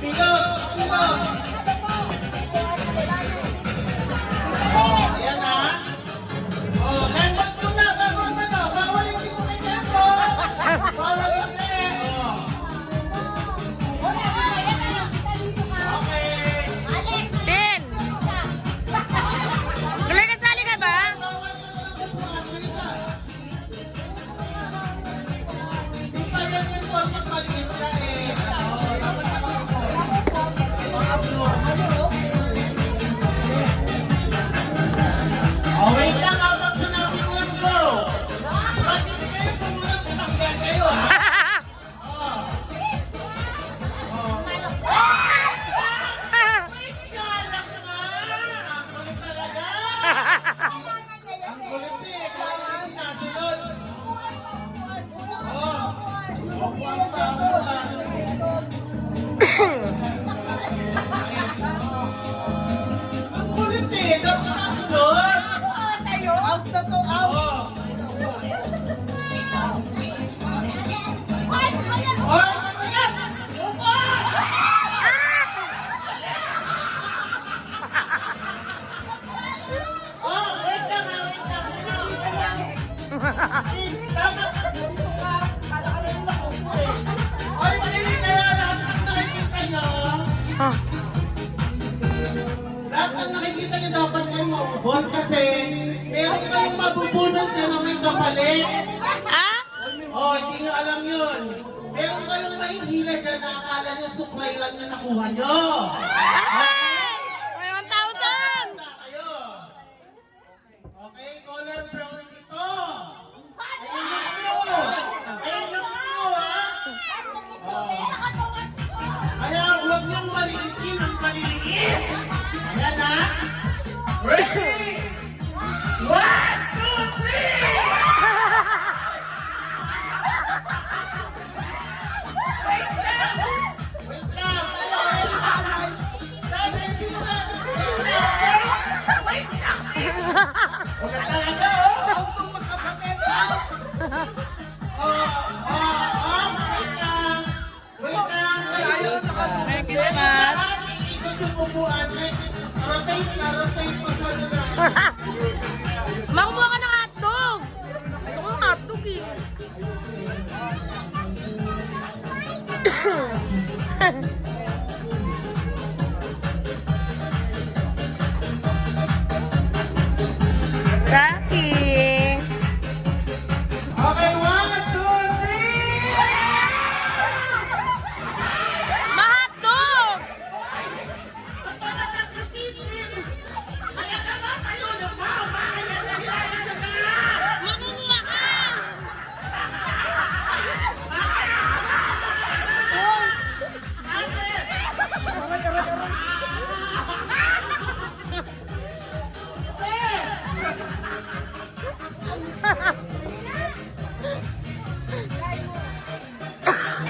Pilot! Pilot! Ayan na. Lembot mo na. Bawal yung dito kay Kempo. Bawal yung Tin! Tuloy kasali ka ba? Wait lang, habang sinabi ko lang go. Bakit kayo sumunod sa tanggal kayo, ha? Wait ka lang naman. Ang kulit talaga. Ang kulit eh. Kailangan hindi nasunod. Upuan pa. Ang kulit eh. Dapat nasunod. Out na to, out! Lahat ng nakikita niyo dapat kayo maubos kasi meron kayong mapupunan dyan na may kapalit. Ah? Hindi nyo alam yun. Meron kayong mahihila dyan na akala nyo supply lang yung nakuha nyo. May 1,000! Kayo. Okay, caller priority to. Ayun yung ulo, ha? Kaya huwag niyong malilitin ang maliliit. Ayan, ha? Ready? 1, 2, 3! Wait lang! Dahil sino na? Wait lang! Huwag talaga, oh! Itong magkapatid! Wait lang! Merry Christmas! Ikot yung upuan. Rotate na, rotate pa sa na. Makuha ka ng hotdog! Gusto ko ng hotdog eh. Saki! Okay, 1, 2, 3! Mahotdog! Makukuha ka!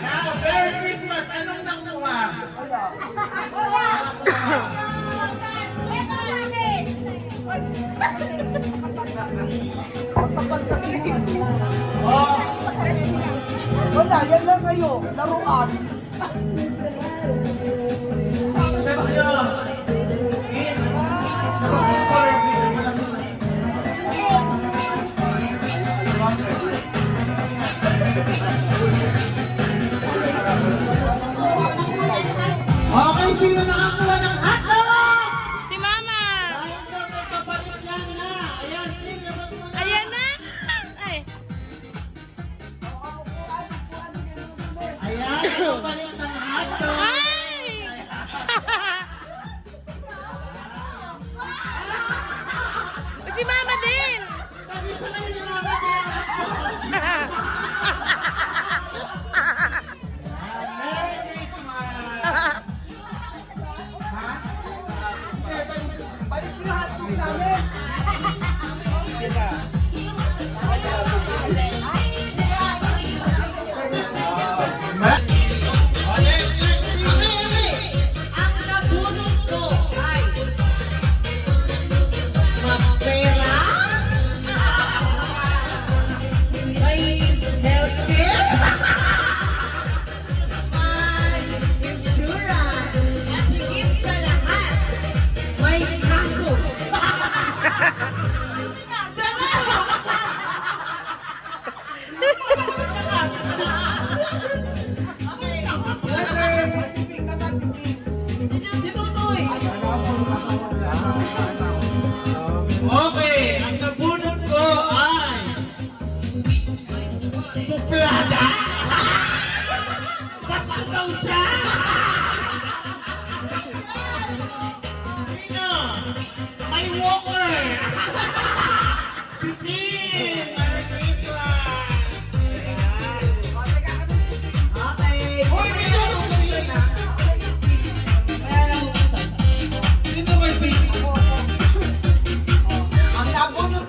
Now, Merry Christmas! Anong nakuha? Magkapal kasi Oh, wala, yan na sa'yo. Laruan. set nyo. In. Color green. Okay, sino nakakuha ng hotdog? Si Mama! Ayun daw, may kapalit lang na. Ayan, Kim, labas mo na. Ayan na! Ay! Ayan, kapalit ng hotdog. Ay, Walker! Si Kim! Merry Christmas! Okay. Hoy, may nasusunod na. Sino ba yung baby ko? Ang nabunot.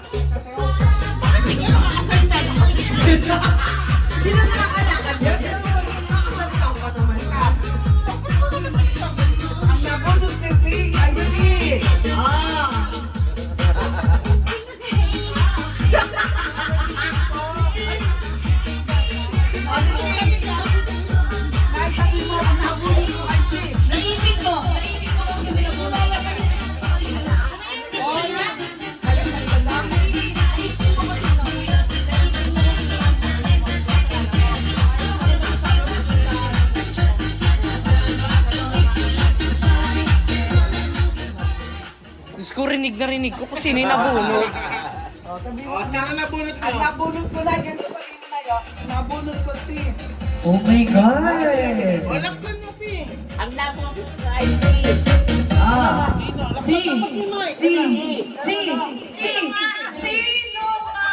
Hindi na nakakalakad yan. Hindi na naman nakasalitaw ka naman ka. Ang nabunot ni Big ay si. Kahit sabihin mo, ang nabunot ko ay si. Naipit mo kung hindi na muna. Diyos ko, rinig na rinig ko kung sino yung nabunod. Oh, sabi mo, O, sino nabunot ang mo? nabunot ko na, ganito sabihin mo na yun, nabunot ko si. Oh my God! O, laksan mo, Pi. Ah, Sino? Laksan si, mo, Pi, Mike. Sino ba?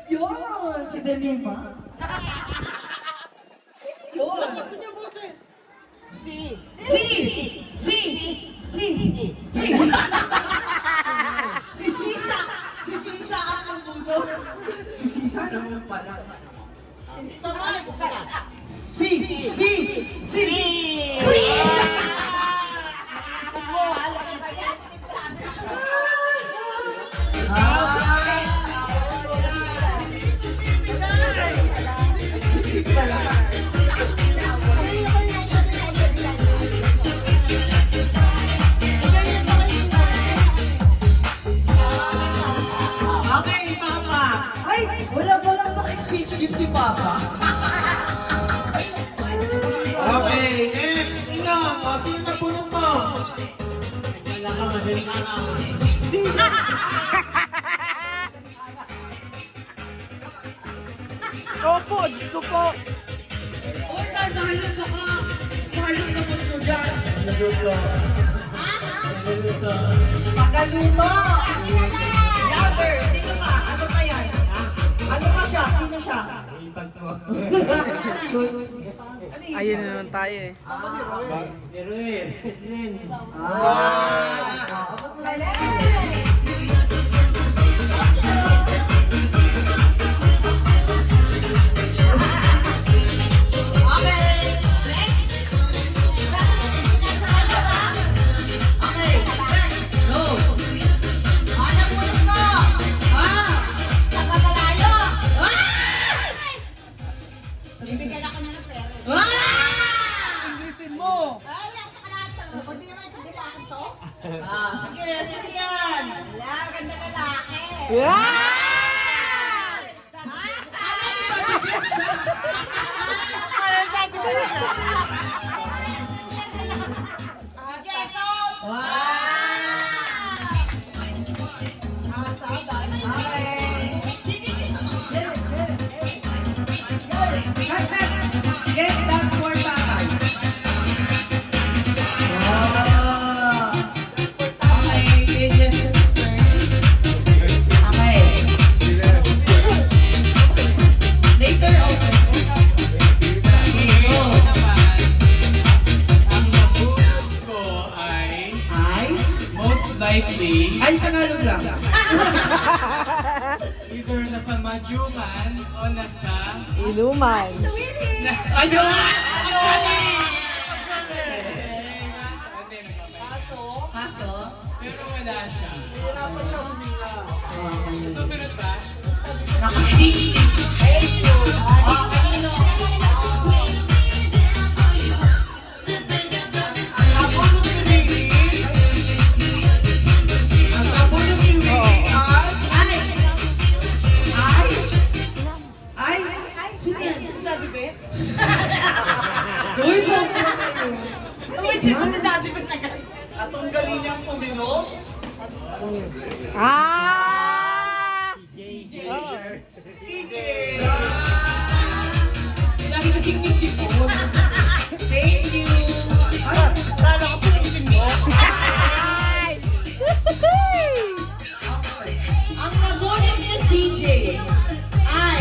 Yun, si Delima. Lakasan niyo, boses. Si Sisa! Si Sisa ang mundo. Si Sisa naman pala. Sabay! Okay, Papa. Ay, wala naka-exchange gift si Papa. Okay, next. Inong, o, sino nabunot mo? Opo, Diyos ko po. Uy, nahalog ka ka. Nahalog ka mo dyan. Pagaluto. Lover, sino ka? Ano ka yan? Ano ka siya? Sino siya? Ayun na naman tayo eh. Abot mo na yan. Okay, next. Okay, next. Go. Hanap mo rin ko. Pagkakalayo. Bibigyan ako na ng pera. Inglesin mo. Ay, napakalato. Hindi naman ito dilakan to. Sige, sige yan. Wala, ganda lalaki. Get that for Papa. okay, Agent Sister. Okay. Later, open. Okay, go. Ang nabunod ko ay Ay? most likely Ay, Tagalog lang. either nasa Majuman o nasa Inuman. Ayun! Kaso? pero wala siya. Susunod ba? Nakasing. Nabulog ni Ricky. Ang nabulog ni Ricky ay... Ay! Sino yan? Daddy Bet? Uy, saan ka na kayo? Atong galing niyang uminom? Ah! Sige! Lagi kasing nisip ko. Thank you! Kala ko po nagising ay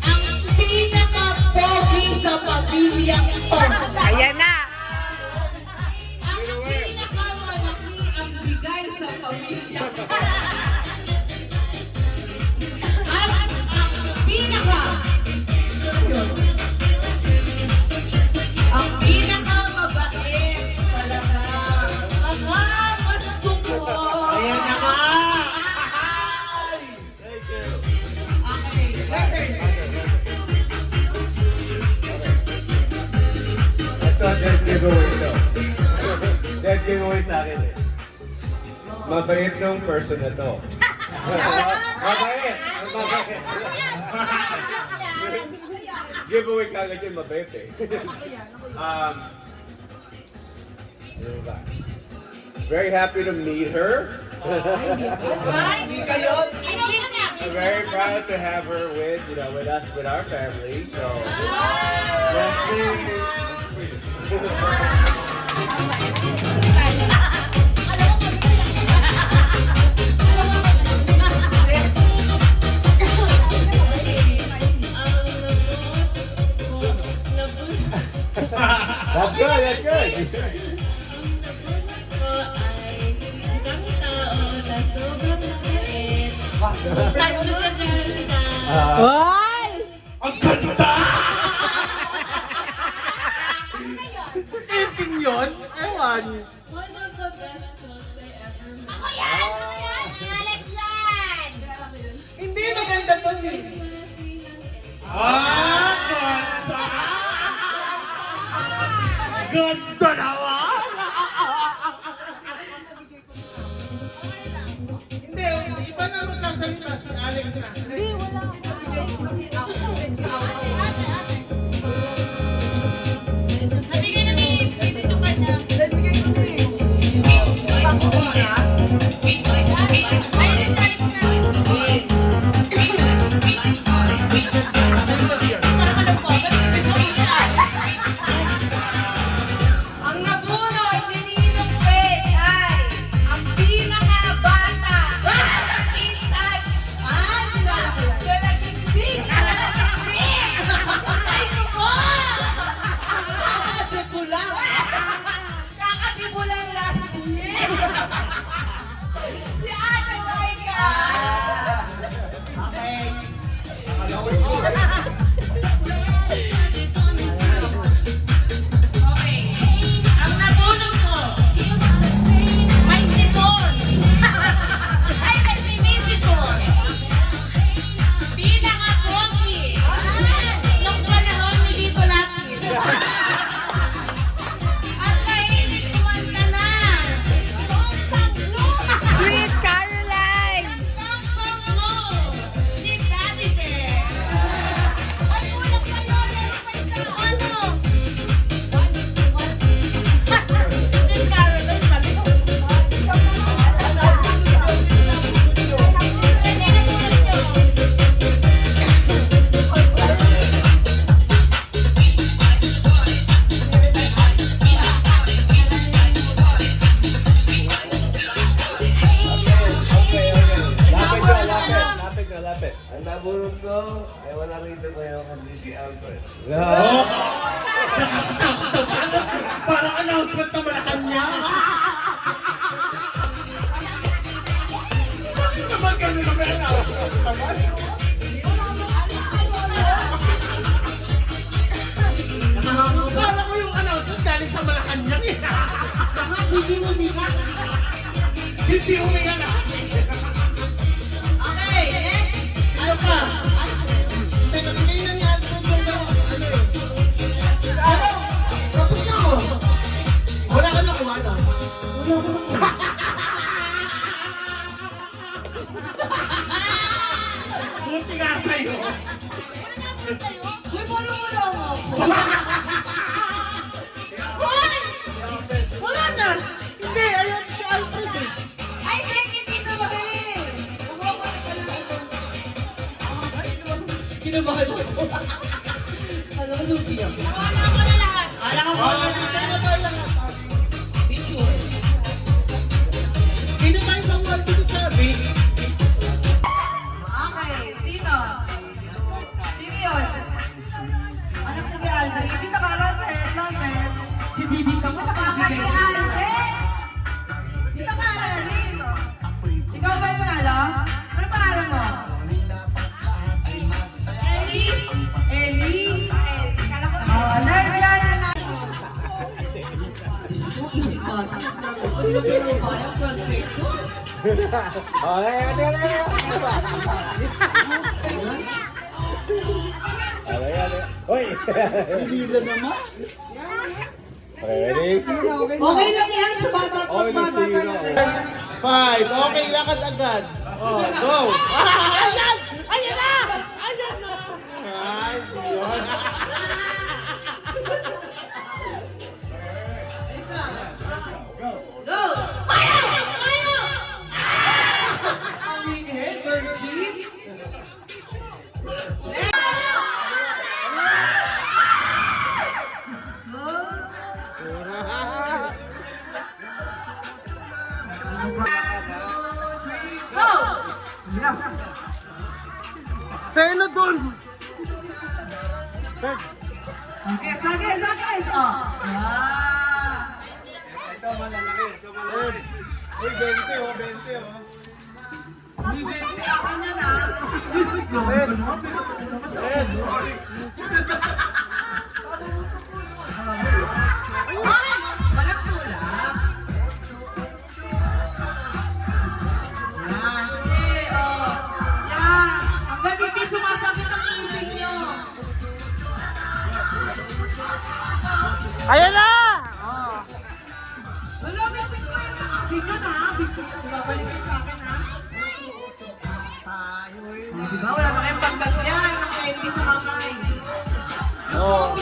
ang pinaka-pogi sa pamilyang ito. Ayan na. Ang pinaka-malaki ang bigay sa pamilya. At ang pinaka-mabait talaga. Ang gusto ko. Ayan na nga! Okay, better. Ito, dead giveaway to. Dead giveaway sa akin eh. Mabait ng person na to. Mabait! Mabait! Giveaway ka agad yun, mabait eh. Ano ba? Very happy to meet her. I'm very proud to have her with, with us, with our family. So, Leslie. That's good, that's good. Ay! Ang ganda! Painting yun? Ewan. One of the best clothes I ever made. Ako yan! Ako yan! Si Alex yan! Hindi, maganda to eh. Ganda! Ganda naman! Hindi, iba na magsasalita si Alex na. Nabigay na ni David yung kanya. Ay, Alex na. Nakakalam ko. Ganun ko. Ang nabunod ni Ninong Pet ay ang pinakabata ng pinsan. Angela! Kalagigdig! Kalagigdig! Ay, ko! Kakatibulang! Kakatibulang last year! Si Ate Laika! Okay. Okay. Ang nabunod ko. May sipon. Ay, may sinisipon. Pinaka-pogi. Nung panahon ni Lito Lapid. At mahilig kumantanan. Sweet Caroline! Sangsang mo. Si Daddy Bear. Ay, kulang pa yun. Meron pa isa. Ano? Si Caroline, sabi ko. Hindi na tulad nyo. Lapit na, lapit. Ang nabunod ko ay wala rito ngayon kundi si Alfred. Parang announcement naman na kanya. Bakit naman ganun na may announcement naman? Parang ko yung announcement galing sa Malacanang eh. Hindi huminga. Hindi huminga na. Okay, next. Ano pa? Hindi, nabigay na niya. Ano yun? Ano? Tapos na ako. Wala ka nakuha na. Buti nga sa'yo. Uy, parang wala mo. Hoy! Wala na. Hindi, ayun si Alfred eh. Ay, hindi na ba Kinabahan ako. Alam ko, lupi ako. Wala ko na lahat. Alam ko, Ah, bisa na tayo lahat. picture. Hindi tayo sa 1 to 7. Okay, sino Aldrin. Dito ka lang, Aldrin. Si Bibi ka mo, nakakabigay. Dito ka, Aldrin. Ikaw ba yung nalo? Ano pangalan mo? Ellie? Ellie? Oh, nandiyan na natin. Oh, Hoy! Bibilan naman. Ready? Okay lang yan sa bata. Okay na zero. 5. Okay, lakad agad. Oh, go! Ayan! Ayan na! Ayan na! Ay, yun. Sa'yo na dun! Okay, sakay. Oh. Ito, malalaki. Ito, malalaki. Uy, 20 oh, 20 oh. Bibili ako na na. Walang tulak. Yan. Hanggang hindi sumasakit ang ibig nyo. Ayan na! Wala, bisin ko yun. Video na, video. Babalikin sa akin, ha? Oh, diba? Wala na kayong pagkagyan. Kaya hindi sa kamay. Oh.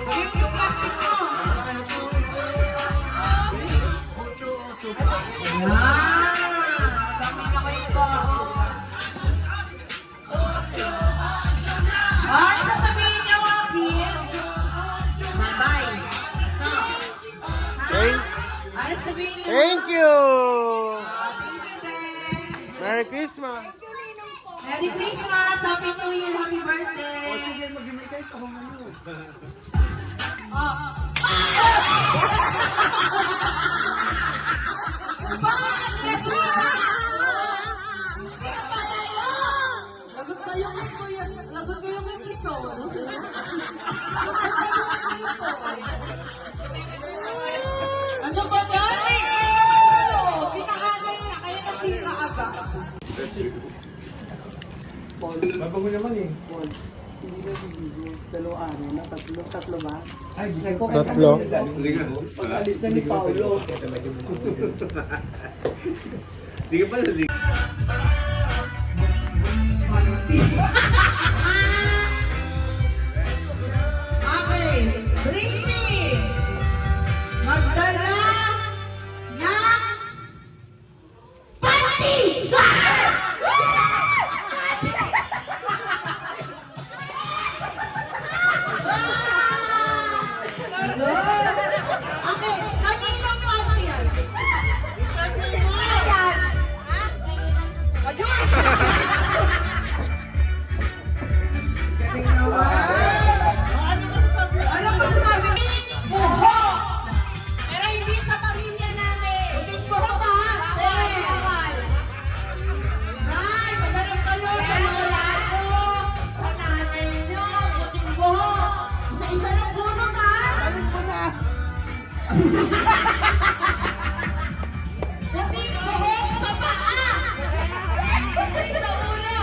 Ayun yung plastic mo. Dami na kayo ba? Ano sasabihin niyo, mga kids? Bye-bye. Ano sasabihin niyo? Thank you! Thank you, Dad. Merry Christmas! Merry Christmas! Happy New Year! Happy birthday! Sige, mag-imay kayo. Ako nga yun. Lagot kayo kay Piso. Ano ba ba? Ano? Pinakanan na kayo kasi naaga. Bago naman eh. Hindi na si Bigo. Dalawa ano na, tatlo ba? Ay, Tatlo. Pag-alis na ni Paolo. Di ka pala liga. Okay, bring me! Magdala ng party! Okay, kaninong party yan? Ayan! Ayun! Galing naman! Ano masasabi? Buho! Pero hindi sa pamilya namin! Buting buho ba? Bawal! Nay, magalang kayo sa lola ko, sa nanay nyo, buting buho! Isa-isa lang puno ka! Balik mo na! Buting buho sa paa! Buting sa ulo!